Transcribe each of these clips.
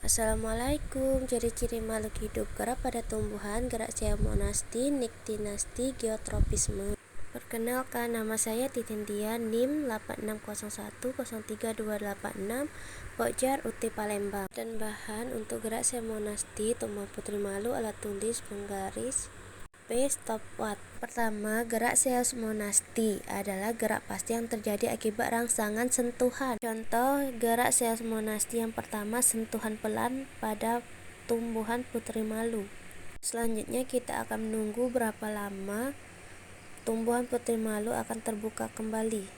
Assalamualaikum. Ciri-ciri makhluk hidup gerak pada tumbuhan, gerak seamonasti, niktinasti, geotropisme. Perkenalkan, nama saya Titin Dian, NIM 8601032286, Pokjar UT Palembang. Dan bahan untuk gerak seamonasti, tumbuhan putri malu, alat tulis, penggaris, stopwatch. Pertama, gerak seamonasti adalah gerak pasti yang terjadi akibat rangsangan sentuhan. Contoh gerak seamonasti yang pertama, sentuhan pelan pada tumbuhan putri malu. Selanjutnya kita akan menunggu berapa lama tumbuhan putri malu akan terbuka kembali.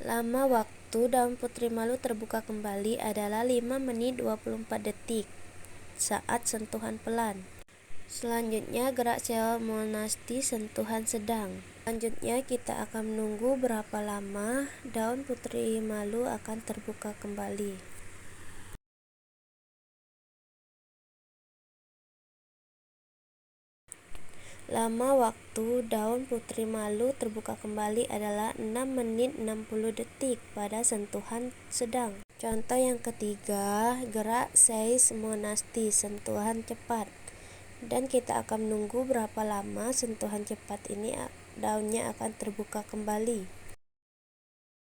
Lama waktu daun putri malu terbuka kembali adalah 5 menit 24 detik saat sentuhan pelan. Selanjutnya gerak seamonasti sentuhan sedang. Selanjutnya kita akan menunggu berapa lama daun putri malu akan terbuka kembali. Lama waktu daun putri malu terbuka kembali adalah 6 menit 60 detik pada sentuhan sedang. Contoh yang ketiga, gerak seismonasti sentuhan cepat. Dan kita akan menunggu berapa lama sentuhan cepat ini daunnya akan terbuka kembali.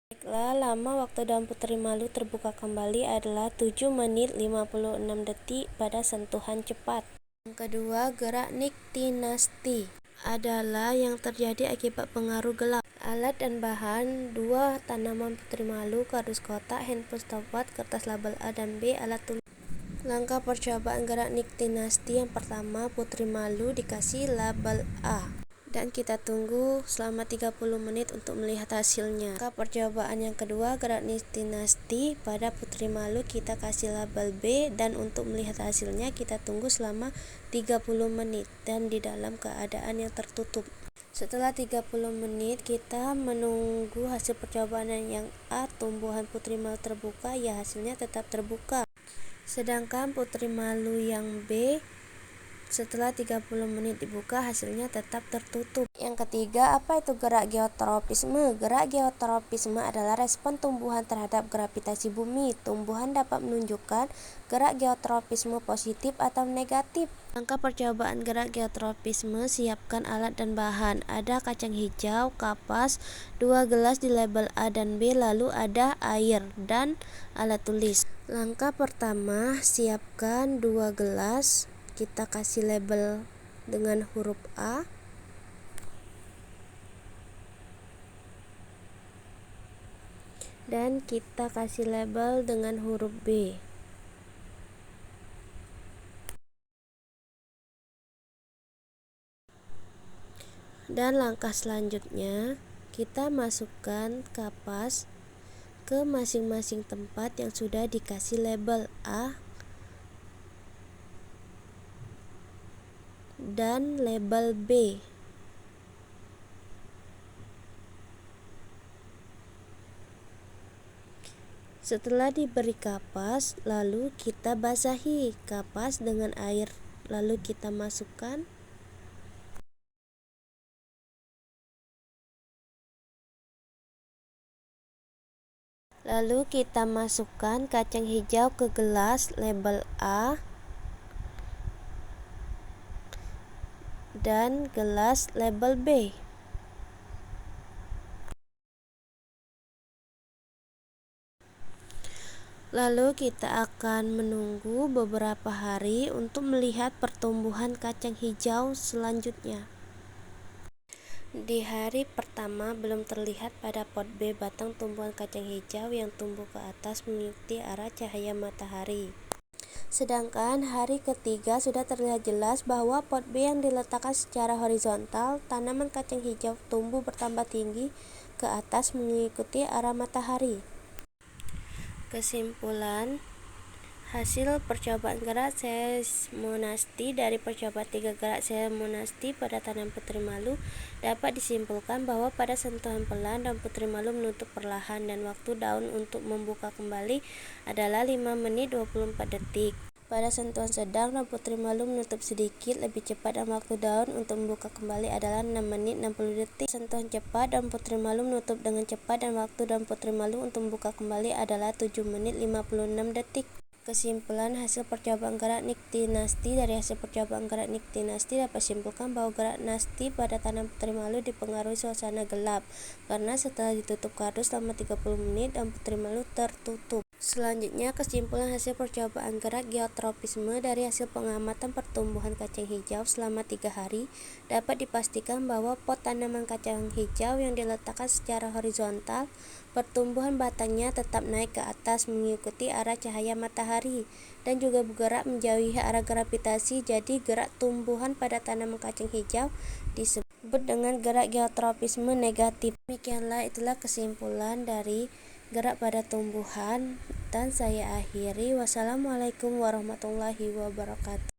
Baiklah, lama waktu daun putri malu terbuka kembali adalah 7 menit 56 detik pada sentuhan cepat. Yang kedua, gerak niktinasti adalah yang terjadi akibat pengaruh gelap. Alat dan bahan: 2 tanaman putri malu, kardus kotak, handphone stopwatch, kertas label A dan B, alat tulis. Langkah percobaan gerak niktinasti yang pertama, putri malu dikasih label A dan kita tunggu selama 30 menit untuk melihat hasilnya. Langkah percobaan yang kedua, gerak niktinasti pada putri malu kita kasih label B dan untuk melihat hasilnya kita tunggu selama 30 menit dan di dalam keadaan yang tertutup. Setelah 30 menit kita menunggu hasil percobaan yang A, tumbuhan putri malu terbuka, ya hasilnya tetap terbuka. Sedangkan putri malu yang B setelah 30 menit dibuka hasilnya tetap tertutup. Yang ketiga, apa itu gerak geotropisme? Gerak geotropisme adalah respon tumbuhan terhadap gravitasi bumi. Tumbuhan dapat menunjukkan gerak geotropisme positif atau negatif. Langkah percobaan gerak geotropisme: siapkan alat dan bahan. Ada kacang hijau, kapas, 2 gelas di label A dan B, lalu ada air dan alat tulis. Langkah pertama, siapkan 2 gelas. Kita kasih label dengan huruf A. Dan kita kasih label dengan huruf B. Dan langkah selanjutnya, kita masukkan kapas ke masing-masing tempat yang sudah dikasih label A dan label B. Setelah diberi kapas, lalu kita basahi kapas dengan air, lalu kita masukkan kacang hijau ke gelas label A dan gelas label B. Lalu kita akan menunggu beberapa hari untuk melihat pertumbuhan kacang hijau selanjutnya. Di hari pertama belum terlihat pada pot B batang tumbuhan kacang hijau yang tumbuh ke atas mengikuti arah cahaya matahari. Sedangkan hari ketiga sudah terlihat jelas bahwa pot B yang diletakkan secara horizontal, tanaman kacang hijau tumbuh bertambah tinggi ke atas mengikuti arah matahari. Kesimpulan, hasil percobaan gerak seamonasti dari percobaan 3 gerak seamonasti pada tanaman putri malu dapat disimpulkan bahwa pada sentuhan pelan daun putri malu menutup perlahan dan waktu daun untuk membuka kembali adalah 5 menit 24 detik. Pada sentuhan sedang dan putri malu menutup sedikit lebih cepat dan waktu daun untuk membuka kembali adalah 6 menit 60 detik. Sentuhan cepat dan putri malu menutup dengan cepat dan waktu daun putri malu untuk membuka kembali adalah 7 menit 56 detik. Kesimpulan hasil percobaan gerak Nik Dinasti. Dari hasil percobaan gerak Nik Dinasti dapat simpulkan bahwa gerak Nasti pada tanam putri malu dipengaruhi suasana gelap, karena setelah ditutup kardus selama 30 menit dan putri malu tertutup. Selanjutnya, kesimpulan hasil percobaan gerak geotropisme. Dari hasil pengamatan pertumbuhan kacang hijau selama 3 hari, dapat dipastikan bahwa pot tanaman kacang hijau yang diletakkan secara horizontal, pertumbuhan batangnya tetap naik ke atas mengikuti arah cahaya matahari dan juga bergerak menjauhi arah gravitasi. Jadi gerak tumbuhan pada tanaman kacang hijau disebut dengan gerak geotropisme negatif. Itulah kesimpulan dari gerak pada tumbuhan, dan saya akhiri. Wassalamualaikum warahmatullahi wabarakatuh.